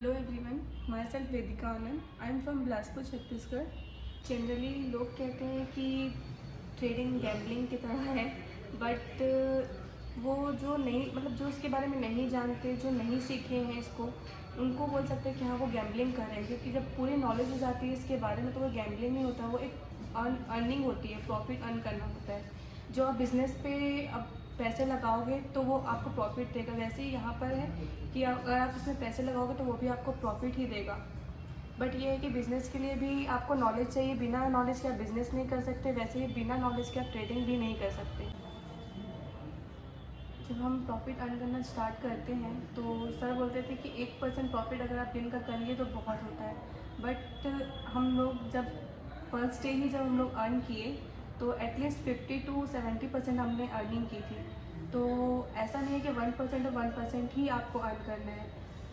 Hello everyone, my self Vedika Anand. I am from Bilaspur Chhattisgarh. Generally लोग कहते हैं कि ट्रेडिंग गैम्बलिंग की तरह है, बट वो जो नहीं जो इसके बारे में नहीं जानते, जो नहीं सीखे हैं इसको, उनको बोल सकते हैं कि हाँ वो गैम्बलिंग कर रहे हैं। क्योंकि जब पूरी नॉलेज हो जाती है इसके बारे में तो वो गैम्बलिंग नहीं होता, वो एक अर्निंग होती है, प्रॉफिट अर्न करना होता है। जो आप बिज़नेस पे अब पैसे लगाओगे तो वो आपको प्रॉफिट देगा। वैसे ही यहाँ पर है कि अगर आप इसमें पैसे लगाओगे तो वो भी आपको प्रॉफिट ही देगा। बट ये है कि बिज़नेस के लिए भी आपको नॉलेज चाहिए। बिना नॉलेज के आप बिज़नेस नहीं कर सकते, वैसे ही बिना नॉलेज के आप ट्रेडिंग भी नहीं कर सकते। जब हम प्रॉफिट अर्न करना स्टार्ट करते हैं तो सर बोलते थे कि 1% प्रॉफिट अगर आप दिन का करिए तो बहुत होता है। बट हम लोग जब फर्स्ट डे ही जब हम लोग अर्न किए तो एटलीस्ट 50 to 70% हमने अर्निंग की थी। तो ऐसा नहीं है कि 1% और 1% ही आपको अर्न करना है।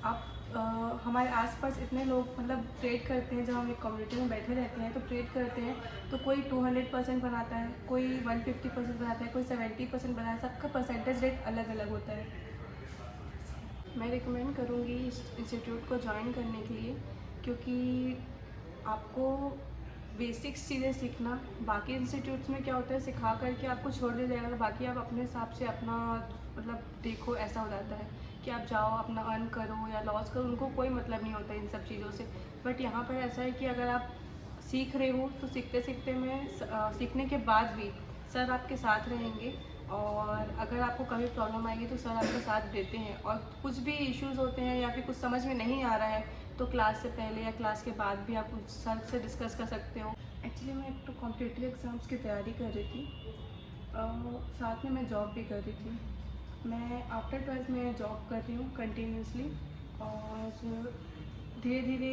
आप हमारे आसपास इतने लोग ट्रेड करते हैं। जब हम एक कम्युनिटी में बैठे रहते हैं तो ट्रेड करते हैं तो कोई 200% बनाता है, कोई 150% बनाता है, कोई 70% बनाता है। सबका परसेंटेज रेट अलग अलग होता है। मैं रिकमेंड करूँगी इस इंस्टीट्यूट को ज्वाइन करने के लिए, क्योंकि आपको बेसिक्स चीज़ें सीखना, बाकी इंस्टीट्यूट्स में क्या होता है सिखा करके आपको छोड़ दिया जाएगा, बाकी आप अपने हिसाब से अपना देखो। ऐसा हो जाता है कि आप जाओ अपना अर्न करो या लॉस करो, उनको कोई मतलब नहीं होता इन सब चीज़ों से। बट यहाँ पर ऐसा है कि अगर आप सीख रहे हो तो सीखते सीखते में सीखने के बाद भी सर आपके साथ रहेंगे, और अगर आपको कभी प्रॉब्लम आएगी तो सर आपका साथ देते हैं। और कुछ भी इश्यूज़ होते हैं या फिर कुछ समझ में नहीं आ रहा है तो क्लास से पहले या क्लास के बाद भी आप उस सर से डिस्कस कर सकते हो। एक्चुअली मैं एक तो कॉम्पिटिटिव एग्ज़ाम्स की तैयारी कर रही थी, साथ में मैं जॉब भी कर रही थी। मैं आफ्टर 12th में जॉब कर रही हूँ कंटिन्यूसली, और धीरे धीरे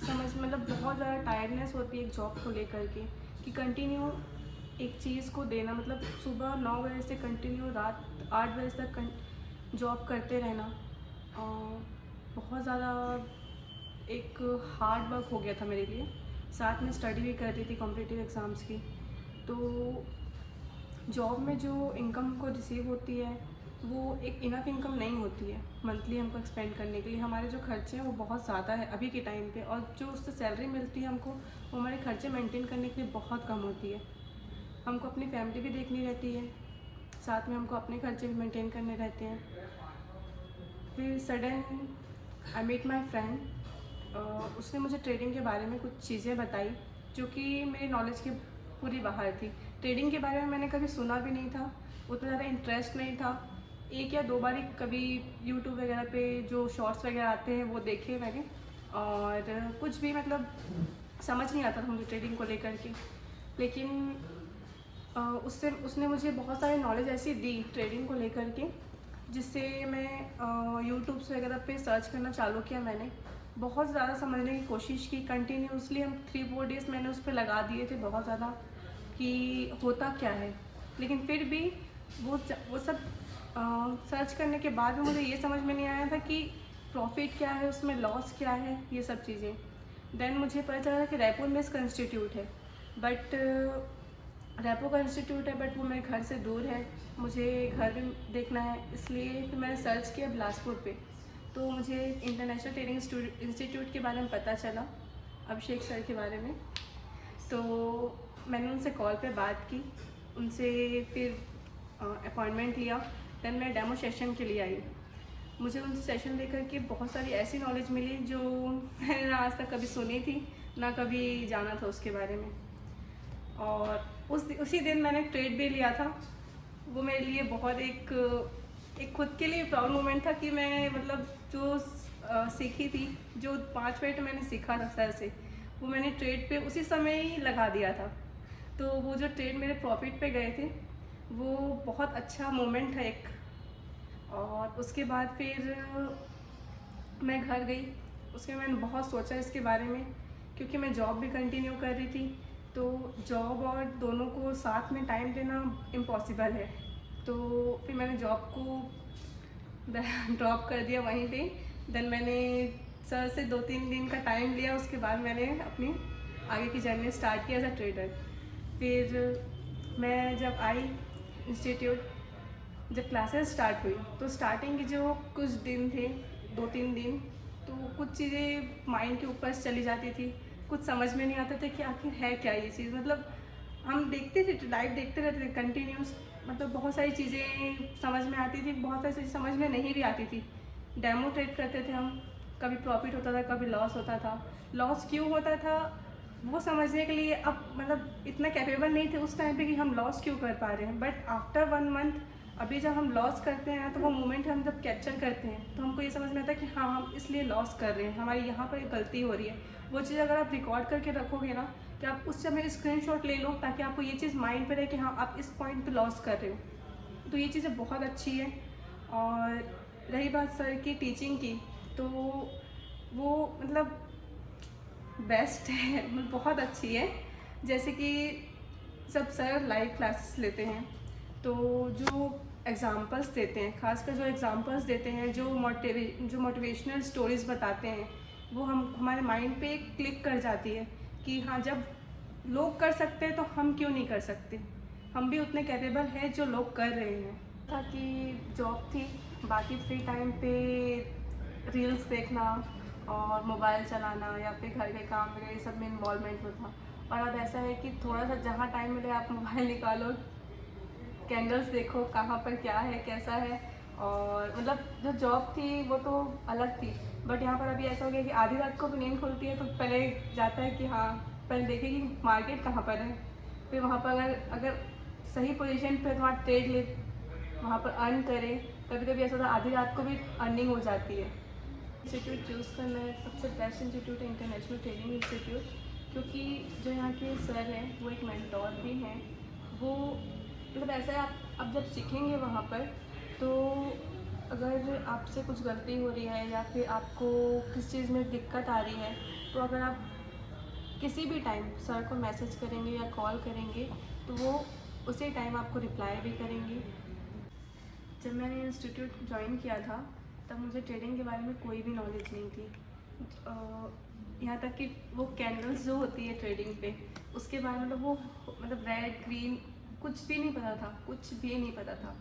बहुत ज़्यादा टायर्डनेस होती है एक जॉब को लेकर के, कि कंटिन्यू एक चीज़ को देना, सुबह 9 बजे से कंटिन्यू रात 8 बजे तक जॉब करते रहना। बहुत ज़्यादा एक हार्ड वर्क हो गया था मेरे लिए। साथ में स्टडी भी कर रही थी कॉम्पिटिटिव एग्ज़ाम्स की। तो जॉब में जो इनकम को रिसीव होती है वो एक इनफ इनकम नहीं होती है मंथली हमको एक्सपेंड करने के लिए। हमारे जो खर्चे हैं वो बहुत ज़्यादा है अभी के टाइम पे, और जो उससे सैलरी मिलती है हमको वो हमारे खर्चे मेंटेन करने के लिए बहुत कम होती है। हमको अपनी फैमिली भी देखनी रहती है, साथ में हमको अपने खर्चे भी मेंटेन करने रहते हैं। फिर sudden I meet my friend, उसने मुझे ट्रेडिंग के बारे में कुछ चीज़ें बताई जो कि मेरी नॉलेज के पूरी बाहर थी। ट्रेडिंग के बारे में मैंने कभी सुना भी नहीं था, उतना ज़्यादा इंटरेस्ट नहीं था। एक या दो बार ही कभी यूट्यूब वगैरह पे जो शॉर्ट्स वगैरह आते हैं वो देखे मैंने, और कुछ भी समझ नहीं आता था मुझे ट्रेडिंग को लेकर के। लेकिन उससे उसने मुझे बहुत सारी नॉलेज ऐसी दी ट्रेडिंग को लेकर के, जिससे मैं यूट्यूब्स वगैरह पे सर्च करना चालू किया। मैंने बहुत ज़्यादा समझने की कोशिश की कंटिन्यूसली। हम 3-4 डेज़ मैंने उस पर लगा दिए थे बहुत ज़्यादा कि होता क्या है। लेकिन फिर भी वो सब सर्च करने के बाद भी मुझे ये समझ में नहीं आया था कि प्रॉफिट क्या है, उसमें लॉस क्या है, ये सब चीज़ें। देन मुझे पता चला कि रायपुर में इसका इंस्टीट्यूट है, बट रायपुर का इंस्टीट्यूट है बट वो मेरे घर से दूर है, मुझे घर भी देखना है। इसलिए फिर मैंने सर्च किया बिलासपुर पे, तो मुझे इंटरनेशनल ट्रेडिंग इंस्टीट्यूट के बारे में पता चला, अभिषेक सर के बारे में। तो मैंने उनसे कॉल पे बात की, उनसे फिर अपॉइंटमेंट लिया। देन मैं डेमो सेशन के लिए आई। मुझे उनसे सेशन लेकर के बहुत सारी ऐसी नॉलेज मिली जो मैंने ना आज तक कभी सुनी थी ना कभी जाना था उसके बारे में। और उसी दिन मैंने ट्रेड भी लिया था। वो मेरे लिए बहुत एक खुद के लिए प्राउड मोमेंट था कि मैं जो सीखी थी, जो 5 मिनट मैंने सीखा था सर से, वो मैंने ट्रेड पे उसी समय ही लगा दिया था। तो वो जो ट्रेड मेरे प्रॉफिट पे गए थे वो बहुत अच्छा मोमेंट था एक। और उसके बाद फिर मैं घर गई, उसमें मैंने बहुत सोचा इसके बारे में, क्योंकि मैं जॉब भी कंटिन्यू कर रही थी। तो जॉब और दोनों को साथ में टाइम देना इम्पॉसिबल है। तो फिर मैंने जॉब को ड्रॉप कर दिया वहीं पे। देन मैंने सर से 2-3 दिन का टाइम लिया, उसके बाद मैंने अपनी आगे की जर्नी स्टार्ट किया एज अ ट्रेडर। फिर मैं जब आई इंस्टीट्यूट, जब क्लासेस स्टार्ट हुई तो स्टार्टिंग के जो कुछ दिन थे, 2-3 दिन, तो कुछ चीज़ें माइंड के ऊपर चली जाती थी, कुछ समझ में नहीं आता था कि आखिर है क्या ये चीज़। मतलब हम देखते थे, लाइव देखते रहते थे कंटिन्यूस, मतलब बहुत सारी चीज़ें समझ में आती थी, बहुत सारी चीज़ें समझ में नहीं भी आती थी। डेमो ट्रेड करते थे हम, कभी प्रॉफिट होता था, कभी लॉस होता था। लॉस क्यों होता था वो समझने के लिए अब मतलब इतना कैपेबल नहीं थे उस टाइम पे कि हम लॉस क्यों कर पा रहे हैं। बट आफ्टर 1 मंथ अभी जब हम लॉस करते हैं ना, तो वो मोमेंट हम जब कैप्चर करते हैं तो हमको ये समझ में आता है कि हाँ, हम इसलिए लॉस कर रहे हैं, हमारी यहाँ पर एक गलती हो रही है। वो चीज़ अगर आप रिकॉर्ड करके रखोगे ना, कि आप उस समय स्क्रीनशॉट ले लो, ताकि आपको ये चीज़ माइंड पे रहे कि हाँ, आप इस पॉइंट पे लॉस कर रहे हो। तो ये चीज़ें बहुत अच्छी है। और रही बात सर की टीचिंग की, तो वो मतलब बेस्ट है, मतलब बहुत अच्छी है। जैसे कि सब सर लाइव क्लासेस लेते हैं, तो जो एग्ज़ाम्पल्स देते हैं, खासकर जो एग्ज़ाम्पल्स देते हैं, जो मोटिवेशनल स्टोरीज़ बताते हैं, वो हमारे माइंड पे क्लिक कर जाती है कि हाँ, जब लोग कर सकते हैं तो हम क्यों नहीं कर सकते। हम भी उतने कैपेबल हैं जो लोग कर रहे हैं। ताकि जॉब थी, बाकी फ्री टाइम पे रील्स देखना और मोबाइल चलाना या फिर घर के काम वगैरह, ये सब में इन्वॉल्वमेंट होता। और अब ऐसा है कि थोड़ा सा जहाँ टाइम मिले आप मोबाइल निकालो, कैंडल्स देखो कहाँ पर क्या है कैसा है। और मतलब जो जॉब थी वो तो अलग थी, बट यहाँ पर अभी ऐसा हो गया कि आधी रात को भी नींद खुलती है तो पहले जाता है कि हाँ, पहले देखें कि मार्केट कहाँ पर है, फिर वहाँ पर अगर सही पोजीशन पे तुम्हारा ट्रेड ले, वहाँ पर अर्न करें। कभी कभी ऐसा होता है आधी रात को भी अर्निंग हो जाती है। इंस्टीट्यूट चूज़ करना है, सबसे बेस्ट इंस्टीट्यूट है इंटरनेशनल ट्रेडिंग इंस्टीट्यूट, क्योंकि जो यहाँ के सर हैं वो एक मेंटोर भी हैं। वो मतलब ऐसा है, आप जब सीखेंगे वहाँ पर, तो अगर आपसे कुछ गलती हो रही है या फिर आपको किस चीज़ में दिक्कत आ रही है, तो अगर आप किसी भी टाइम सर को मैसेज करेंगे या कॉल करेंगे, तो वो उसी टाइम आपको रिप्लाई भी करेंगे। जब मैंने इंस्टीट्यूट ज्वाइन किया था, तब मुझे ट्रेडिंग के बारे में कोई भी नॉलेज नहीं थी। यहाँ तक कि वो कैंडल्स जो होती है ट्रेडिंग पे, उसके बारे में मतलब रेड ग्रीन कुछ भी नहीं पता था, कुछ भी नहीं पता था।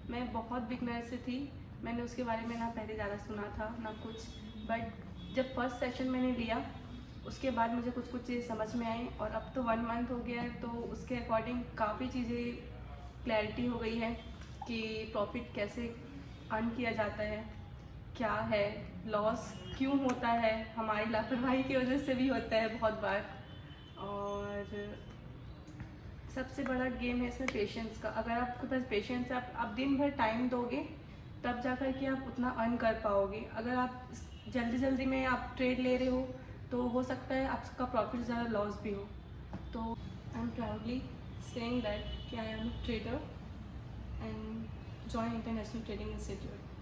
मैं बहुत बिगनर से थी, मैंने उसके बारे में ना पहले ज़्यादा सुना था ना कुछ। बट जब फर्स्ट सेशन मैंने लिया, उसके बाद मुझे कुछ कुछ चीज़ें समझ में आई। और अब तो 1 मंथ हो गया है, तो उसके अकॉर्डिंग काफ़ी चीज़ें क्लैरिटी हो गई है कि प्रॉफिट कैसे अर्न किया जाता है, क्या है, लॉस क्यों होता है, हमारी लापरवाही की वजह से भी होता है बहुत बार। और सबसे बड़ा गेम है इसमें पेशेंस का। अगर आपके पास पेशेंस है, आप दिन भर टाइम दोगे, तब जा कर के आप उतना अर्न कर पाओगे। अगर आप जल्दी जल्दी में आप ट्रेड ले रहे हो, तो हो सकता है आपका प्रॉफिट ज़्यादा लॉस भी हो। तो I am proudly saying that कि I am trader and join International Trading Institute.